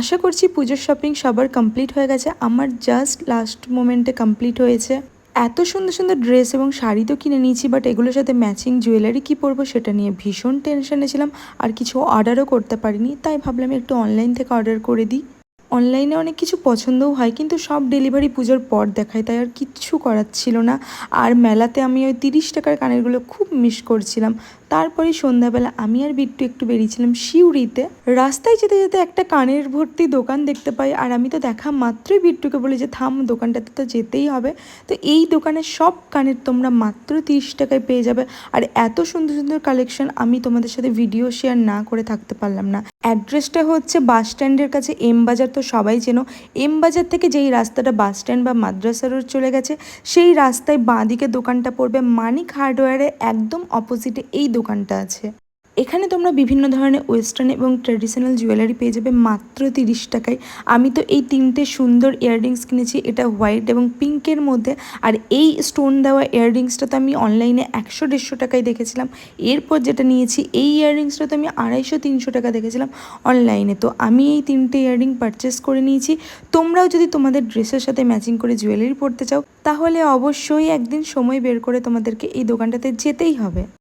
আশা করছি পুজোর শপিং সবার কমপ্লিট হয়ে গেছে। আমার জাস্ট লাস্ট মোমেন্টে কমপ্লিট হয়েছে। এত সুন্দর সুন্দর ড্রেস এবং শাড়ি তো কিনে নিয়েছি, বাট এগুলোর সাথে ম্যাচিং জুয়েলারি কী পরবো সেটা নিয়ে ভীষণ টেনশনে ছিলাম। আর কিছু অর্ডারও করতে পারিনি, তাই ভাবলাম একটু অনলাইন থেকে অর্ডার করে দিই। অনলাইনে অনেক কিছু পছন্দও হয়, কিন্তু সব ডেলিভারি পুজোর পর দেখায়, তাই আর কিচ্ছু করার ছিল না। আর মেলাতে আমি ওই 30 টাকার কানেরগুলো খুব মিস করছিলাম। তারপরে সন্ধ্যাবেলা আমি আর বিট্টু একটু বেরিয়েছিলাম সিউড়িতে। রাস্তায় যেতে যেতে একটা কানের ভর্তি দোকান দেখতে পাই, আর আমি তো দেখা মাত্রই বিট্টুকে বলি যে থাম, দোকানটাতে তো যেতেই হবে। তো এই দোকানের সব কানের তোমরা মাত্র 30 টাকায় পেয়ে যাবে। আর এত সুন্দর সুন্দর কালেকশন, আমি তোমাদের সাথে ভিডিও শেয়ার না করে থাকতে পারলাম না। অ্যাড্রেসটা হচ্ছে বাস স্ট্যান্ডের কাছে এম বাজার, তো সবাই চেনো। এম বাজার থেকে যেই রাস্তাটা বাস স্ট্যান্ড বা মাদ্রাসা রোড চলে গেছে, সেই রাস্তায় বাঁদিকে দোকানটা পড়বে। মানিক হার্ডওয়্যারের একদম অপোজিটে এই দোকানটা আছে। এখানে তোমরা বিভিন্ন ধরনের ওয়েস্টার্ন এবং ট্র্যাডিশনাল জুয়েলারি পেয়ে যাবে মাত্র 30 টাকায়। আমি তো এই 3টে সুন্দর ইয়াররিংস কিনেছি, এটা হোয়াইট এবং পিঙ্কের মধ্যে। আর এই স্টোন দেওয়া ইয়াররিংসটা তো আমি অনলাইনে 100-150 টাকায় দেখেছিলাম। এরপর যেটা নিয়েছি এই ইয়াররিংসটা তো আমি 250-300 টাকা দেখেছিলাম অনলাইনে। তো আমি এই 3টে ইয়াররিং পারচেস করে নিয়েছি। তোমরাও যদি তোমাদের ড্রেসের সাথে ম্যাচিং করে জুয়েলারি পরতে চাও, তাহলে অবশ্যই একদিন সময় বের করে তোমাদেরকে এই দোকানটাতে যেতেই হবে।